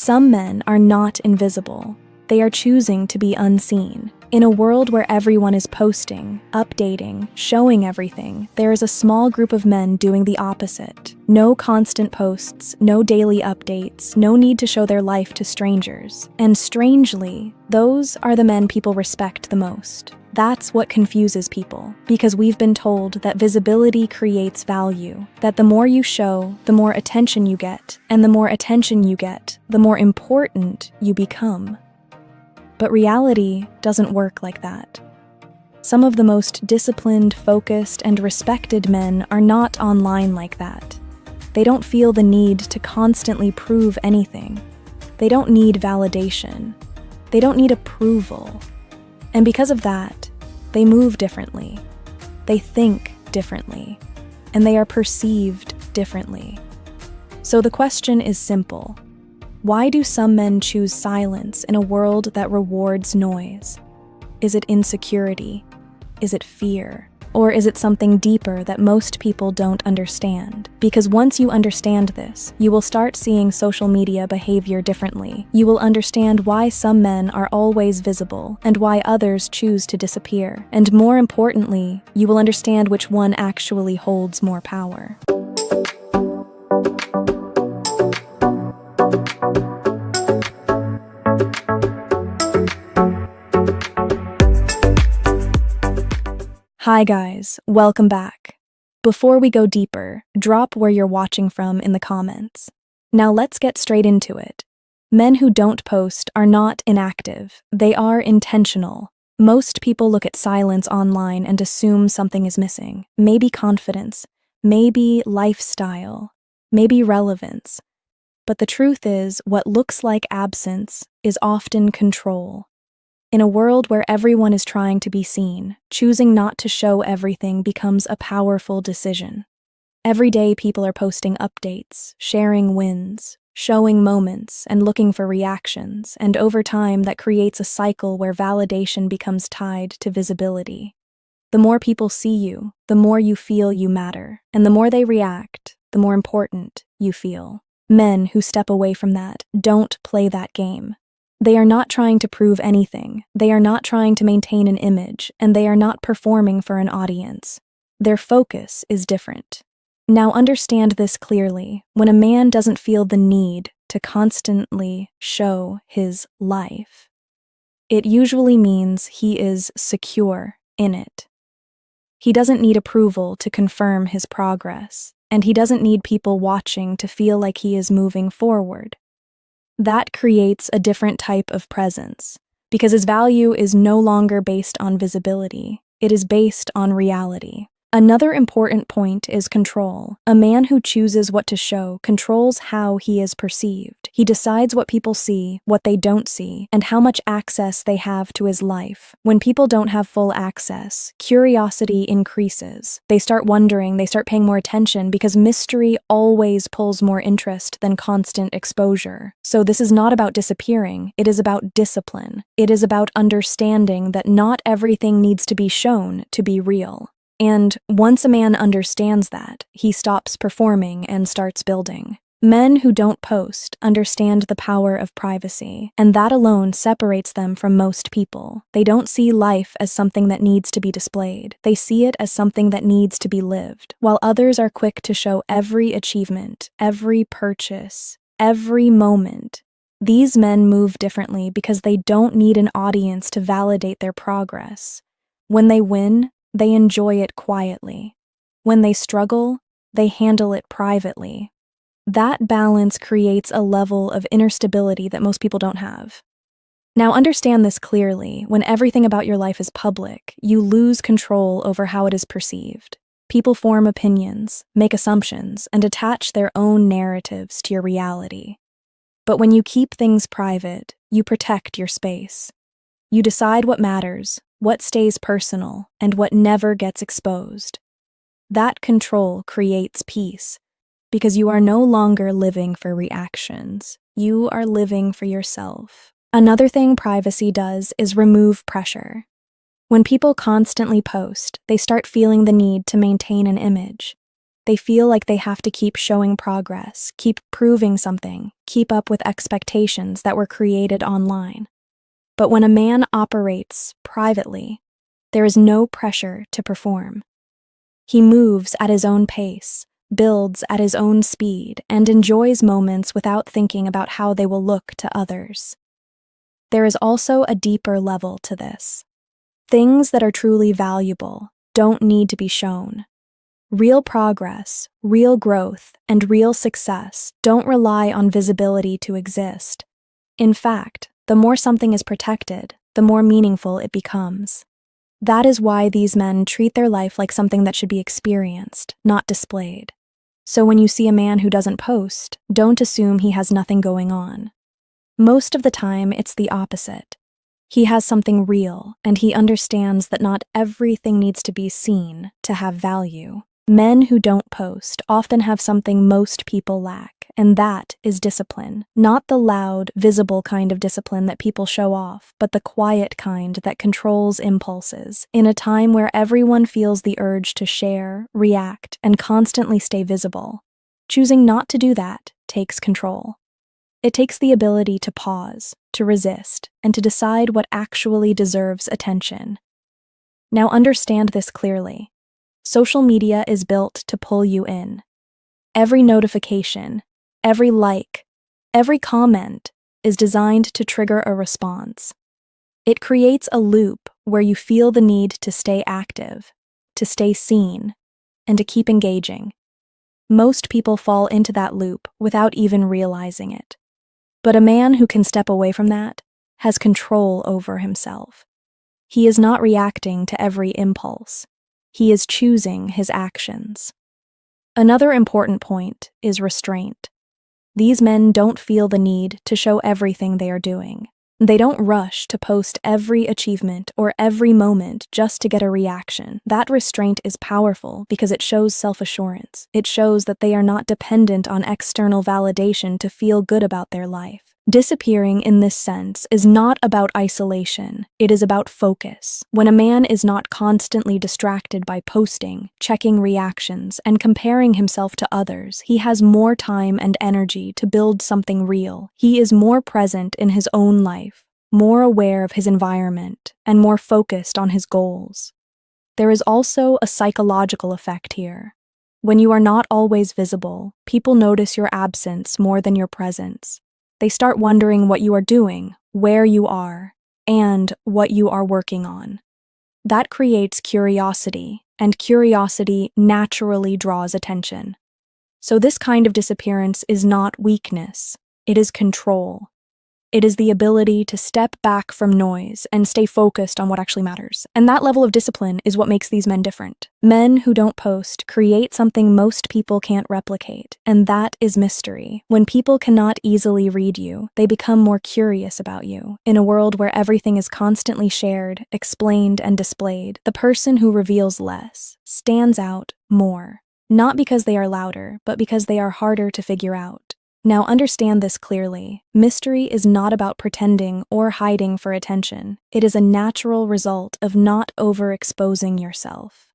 Some men are not invisible. They are choosing to be unseen. In a world where everyone is posting, updating, showing everything, there is a small group of men doing the opposite. No constant posts, no daily updates, no need to show their life to strangers. And strangely, those are the men people respect the most. That's what confuses people, because we've been told that visibility creates value, that the more you show, the more attention you get, and the more attention you get, the more important you become. But reality doesn't work like that. Some of the most disciplined, focused, and respected men are not online like that. They don't feel the need to constantly prove anything. They don't need validation. They don't need approval. And because of that, they move differently. They think differently. And they are perceived differently. So the question is simple. Why do some men choose silence in a world that rewards noise? Is it insecurity? Is it fear? Or is it something deeper that most people don't understand? Because once you understand this, you will start seeing social media behavior differently. You will understand why some men are always visible and why others choose to disappear. And more importantly, you will understand which one actually holds more power. Hi guys, welcome back. Before we go deeper, drop where you're watching from in the comments. Now let's get straight into it. Men who don't post are not inactive, they are intentional. Most people look at silence online and assume something is missing. Maybe confidence, maybe lifestyle, maybe relevance. But the truth is, what looks like absence is often control. In a world where everyone is trying to be seen, choosing not to show everything becomes a powerful decision. Every day people are posting updates, sharing wins, showing moments, and looking for reactions, and over time that creates a cycle where validation becomes tied to visibility. The more people see you, the more you feel you matter, and the more they react, the more important you feel. Men who step away from that don't play that game. They are not trying to prove anything, they are not trying to maintain an image, and they are not performing for an audience. Their focus is different. Now understand this clearly. When a man doesn't feel the need to constantly show his life, it usually means he is secure in it. He doesn't need approval to confirm his progress, and he doesn't need people watching to feel like he is moving forward. That creates a different type of presence, because his value is no longer based on visibility, it is based on reality. Another important point is control. A man who chooses what to show controls how he is perceived. He decides what people see, what they don't see, and how much access they have to his life. When people don't have full access, curiosity increases. They start wondering, they start paying more attention because mystery always pulls more interest than constant exposure. So this is not about disappearing, it is about discipline. It is about understanding that not everything needs to be shown to be real. And once a man understands that, he stops performing and starts building. Men who don't post understand the power of privacy, and that alone separates them from most people. They don't see life as something that needs to be displayed. They see it as something that needs to be lived, while others are quick to show every achievement, every purchase, every moment. These men move differently because they don't need an audience to validate their progress. When they win, they enjoy it quietly. When they struggle, they handle it privately. That balance creates a level of inner stability that most people don't have. Now understand this clearly. When everything about your life is public, you lose control over how it is perceived. People form opinions, make assumptions, and attach their own narratives to your reality. But when you keep things private, you protect your space. You decide what matters, what stays personal, and what never gets exposed. That control creates peace, because you are no longer living for reactions. You are living for yourself. Another thing privacy does is remove pressure. When people constantly post, they start feeling the need to maintain an image. They feel like they have to keep showing progress, keep proving something, keep up with expectations that were created online. But when a man operates privately, there is no pressure to perform. He moves at his own pace, builds at his own speed, and enjoys moments without thinking about how they will look to others. There is also a deeper level to this. Things that are truly valuable don't need to be shown. Real progress, real growth, and real success don't rely on visibility to exist. In fact, the more something is protected, the more meaningful it becomes. That is why these men treat their life like something that should be experienced, not displayed. So when you see a man who doesn't post, don't assume he has nothing going on. Most of the time, it's the opposite. He has something real, and he understands that not everything needs to be seen to have value. Men who don't post often have something most people lack, and that is discipline. Not the loud, visible kind of discipline that people show off, but the quiet kind that controls impulses. In a time where everyone feels the urge to share, react, and constantly stay visible, choosing not to do that takes control. It takes the ability to pause, to resist, and to decide what actually deserves attention. Now understand this clearly. Social media is built to pull you in. Every notification, every like, every comment is designed to trigger a response. It creates a loop where you feel the need to stay active, to stay seen, and to keep engaging. Most people fall into that loop without even realizing it. But a man who can step away from that has control over himself. He is not reacting to every impulse. He is choosing his actions. Another important point is restraint. These men don't feel the need to show everything they are doing. They don't rush to post every achievement or every moment just to get a reaction. That restraint is powerful because it shows self-assurance. It shows that they are not dependent on external validation to feel good about their life. Disappearing in this sense is not about isolation, it is about focus. When a man is not constantly distracted by posting, checking reactions, and comparing himself to others, he has more time and energy to build something real. He is more present in his own life, more aware of his environment, and more focused on his goals. There is also a psychological effect here. When you are not always visible, people notice your absence more than your presence. They start wondering what you are doing, where you are, and what you are working on. That creates curiosity, and curiosity naturally draws attention. So this kind of disappearance is not weakness, it is control. It is the ability to step back from noise and stay focused on what actually matters. And that level of discipline is what makes these men different. Men who don't post create something most people can't replicate, and that is mystery. When people cannot easily read you, they become more curious about you. In a world where everything is constantly shared, explained, and displayed, the person who reveals less stands out more. Not because they are louder, but because they are harder to figure out. Now understand this clearly. Mystery is not about pretending or hiding for attention. It is a natural result of not overexposing yourself.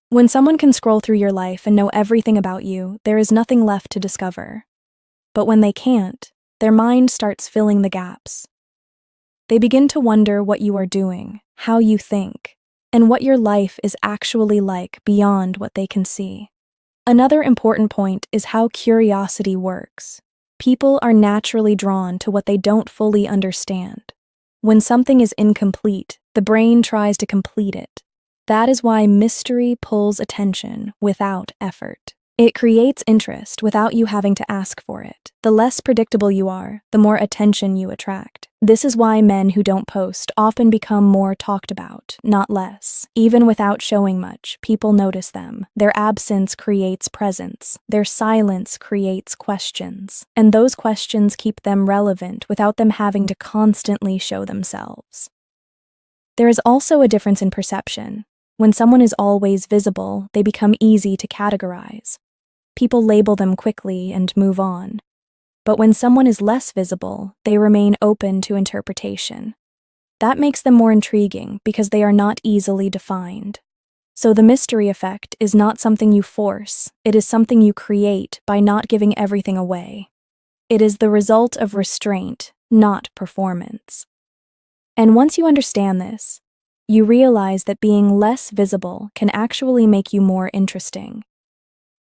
When someone can scroll through your life and know everything about you, there is nothing left to discover. But when they can't, their mind starts filling the gaps. They begin to wonder what you are doing, how you think, and what your life is actually like beyond what they can see. Another important point is how curiosity works. People are naturally drawn to what they don't fully understand. When something is incomplete, the brain tries to complete it. That is why mystery pulls attention without effort. It creates interest without you having to ask for it. The less predictable you are, the more attention you attract. This is why men who don't post often become more talked about, not less. Even without showing much, people notice them. Their absence creates presence. Their silence creates questions. And those questions keep them relevant without them having to constantly show themselves. There is also a difference in perception. When someone is always visible, they become easy to categorize. People label them quickly and move on. But when someone is less visible, they remain open to interpretation. That makes them more intriguing because they are not easily defined. So the mystery effect is not something you force, it is something you create by not giving everything away. It is the result of restraint, not performance. And once you understand this, you realize that being less visible can actually make you more interesting.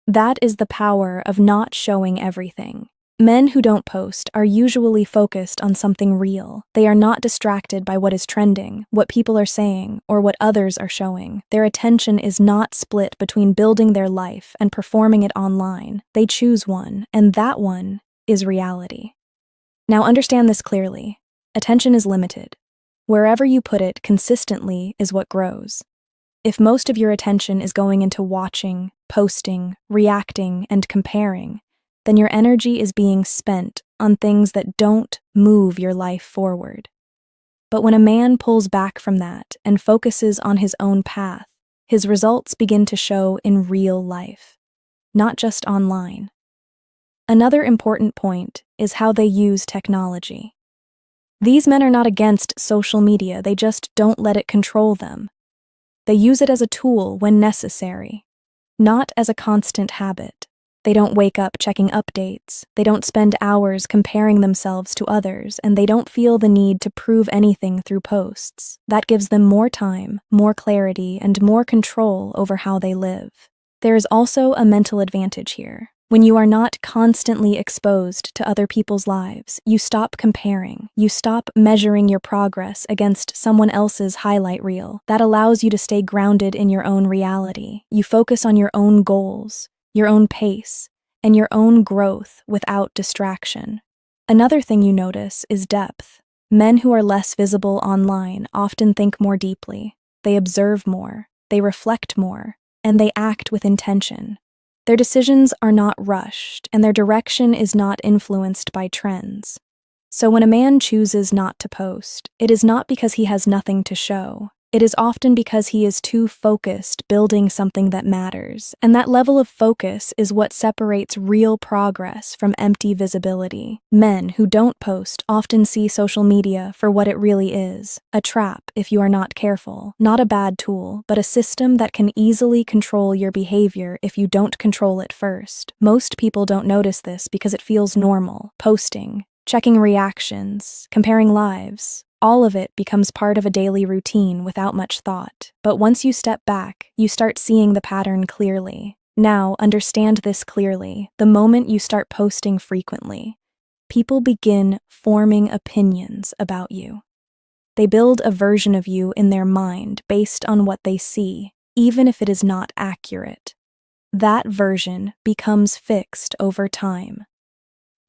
That is the power of not showing everything. Men who don't post are usually focused on something real. They are not distracted by what is trending, what people are saying, or what others are showing. Their attention is not split between building their life and performing it online. They choose one, and that one is reality. Now understand this clearly. Attention is limited. Wherever you put it consistently is what grows. If most of your attention is going into watching, posting, reacting, and comparing, then your energy is being spent on things that don't move your life forward. But when a man pulls back from that and focuses on his own path, his results begin to show in real life, not just online. Another important point is how they use technology. These men are not against social media, they just don't let it control them. They use it as a tool when necessary, not as a constant habit. They don't wake up checking updates, they don't spend hours comparing themselves to others, and they don't feel the need to prove anything through posts. That gives them more time, more clarity, and more control over how they live. There is also a mental advantage here. When you are not constantly exposed to other people's lives, you stop comparing, you stop measuring your progress against someone else's highlight reel. That allows you to stay grounded in your own reality. You focus on your own goals, your own pace, and your own growth without distraction. Another thing you notice is depth. Men who are less visible online often think more deeply. They observe more, they reflect more, and they act with intention. Their decisions are not rushed, and their direction is not influenced by trends. So when a man chooses not to post, it is not because he has nothing to show. It is often because he is too focused building something that matters, and that level of focus is what separates real progress from empty visibility. Men who don't post often see social media for what it really is, a trap if you are not careful, not a bad tool, but a system that can easily control your behavior if you don't control it first. Most people don't notice this because it feels normal. Posting, checking reactions, comparing lives, all of it becomes part of a daily routine without much thought. But once you step back, you start seeing the pattern clearly. Now, understand this clearly. The moment you start posting frequently, people begin forming opinions about you. They build a version of you in their mind based on what they see, even if it is not accurate. That version becomes fixed over time.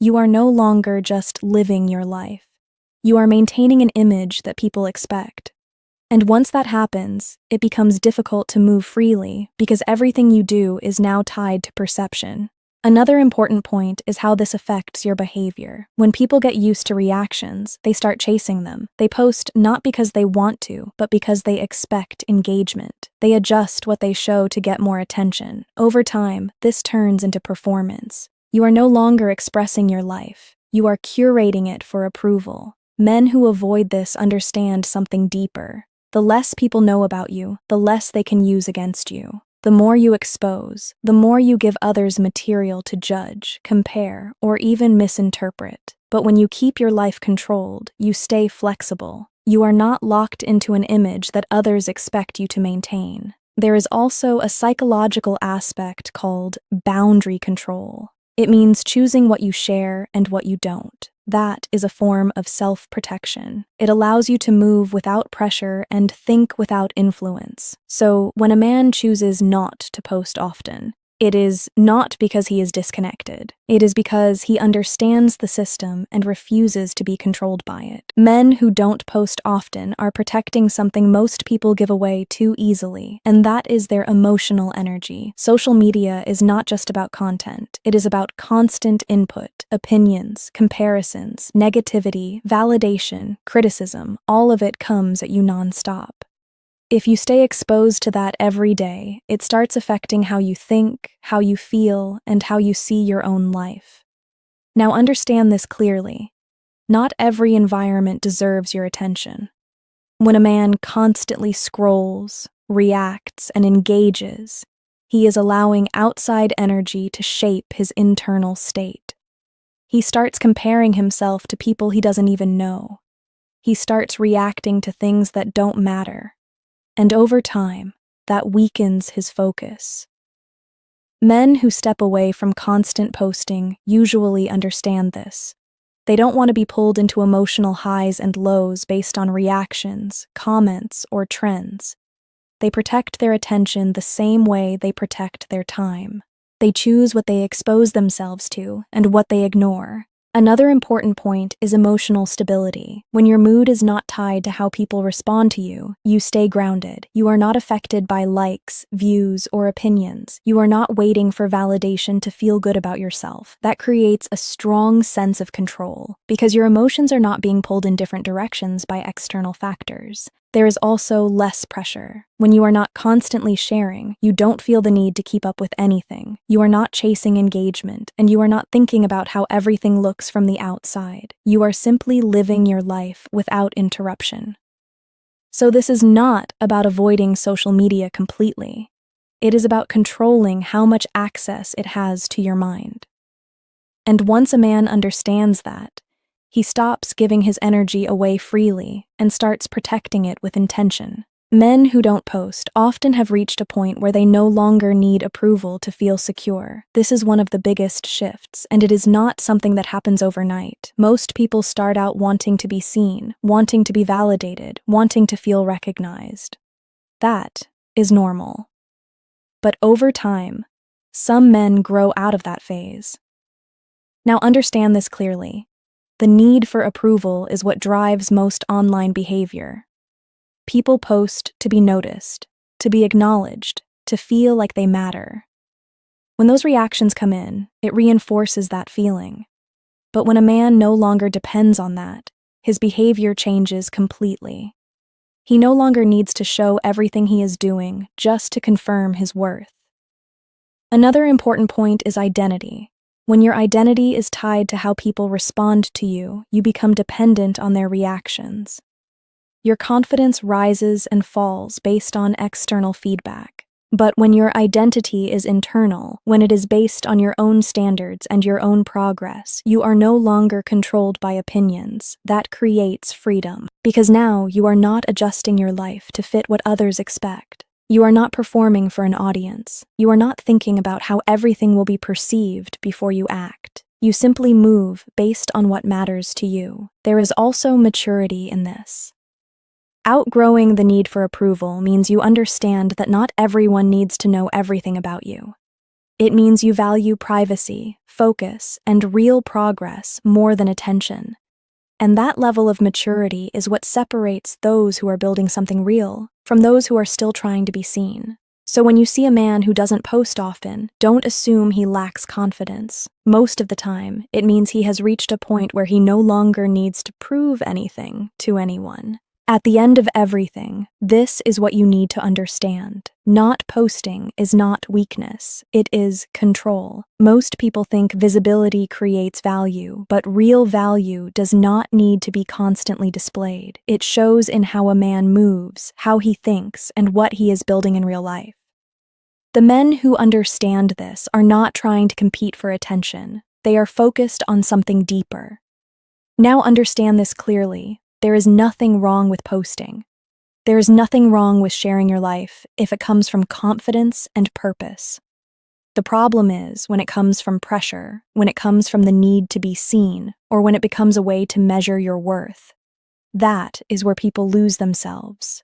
You are no longer just living your life. You are maintaining an image that people expect. And once that happens, it becomes difficult to move freely because everything you do is now tied to perception. Another important point is how this affects your behavior. When people get used to reactions, they start chasing them. They post not because they want to, but because they expect engagement. They adjust what they show to get more attention. Over time, this turns into performance. You are no longer expressing your life. You are curating it for approval. Men who avoid this understand something deeper. The less people know about you, the less they can use against you. The more you expose, the more you give others material to judge, compare, or even misinterpret. But when you keep your life controlled, you stay flexible. You are not locked into an image that others expect you to maintain. There is also a psychological aspect called boundary control. It means choosing what you share and what you don't. That is a form of self-protection. It allows you to move without pressure and think without influence. So when a man chooses not to post often, it is not because he is disconnected. It is because he understands the system and refuses to be controlled by it. Men who don't post often are protecting something most people give away too easily, and that is their emotional energy. Social media is not just about content. It is about constant input, opinions, comparisons, negativity, validation, criticism. All of it comes at you nonstop. If you stay exposed to that every day, it starts affecting how you think, how you feel, and how you see your own life. Now understand this clearly. Not every environment deserves your attention. When a man constantly scrolls, reacts, and engages, he is allowing outside energy to shape his internal state. He starts comparing himself to people he doesn't even know. He starts reacting to things that don't matter. And over time, that weakens his focus. Men who step away from constant posting usually understand this. They don't want to be pulled into emotional highs and lows based on reactions, comments, or trends. They protect their attention the same way they protect their time. They choose what they expose themselves to and what they ignore. Another important point is emotional stability. When your mood is not tied to how people respond to you, you stay grounded. You are not affected by likes, views, or opinions. You are not waiting for validation to feel good about yourself. That creates a strong sense of control, because your emotions are not being pulled in different directions by external factors. There is also less pressure. When you are not constantly sharing, you don't feel the need to keep up with anything. You are not chasing engagement, and you are not thinking about how everything looks from the outside. You are simply living your life without interruption. So this is not about avoiding social media completely. It is about controlling how much access it has to your mind. And once a man understands that, he stops giving his energy away freely and starts protecting it with intention. Men who don't post often have reached a point where they no longer need approval to feel secure. This is one of the biggest shifts, and it is not something that happens overnight. Most people start out wanting to be seen, wanting to be validated, wanting to feel recognized. That is normal. But over time, some men grow out of that phase. Now understand this clearly. The need for approval is what drives most online behavior. People post to be noticed, to be acknowledged, to feel like they matter. When those reactions come in, it reinforces that feeling. But when a man no longer depends on that, his behavior changes completely. He no longer needs to show everything he is doing just to confirm his worth. Another important point is identity. When your identity is tied to how people respond to you, you become dependent on their reactions. Your confidence rises and falls based on external feedback. But when your identity is internal, when it is based on your own standards and your own progress, you are no longer controlled by opinions. That creates freedom. Because now you are not adjusting your life to fit what others expect. You are not performing for an audience. You are not thinking about how everything will be perceived before you act. You simply move based on what matters to you. There is also maturity in this. Outgrowing the need for approval means you understand that not everyone needs to know everything about you. It means you value privacy, focus, and real progress more than attention. And that level of maturity is what separates those who are building something real from those who are still trying to be seen. So when you see a man who doesn't post often, don't assume he lacks confidence. Most of the time, it means he has reached a point where he no longer needs to prove anything to anyone. At the end of everything, this is what you need to understand. Not posting is not weakness, it is control. Most people think visibility creates value, but real value does not need to be constantly displayed. It shows in how a man moves, how he thinks, and what he is building in real life. The men who understand this are not trying to compete for attention. They are focused on something deeper. Now understand this clearly. There is nothing wrong with posting. There is nothing wrong with sharing your life if it comes from confidence and purpose. The problem is when it comes from pressure, when it comes from the need to be seen, or when it becomes a way to measure your worth. That is where people lose themselves.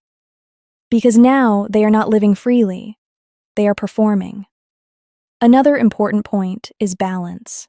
Because now they are not living freely, they are performing. Another important point is balance.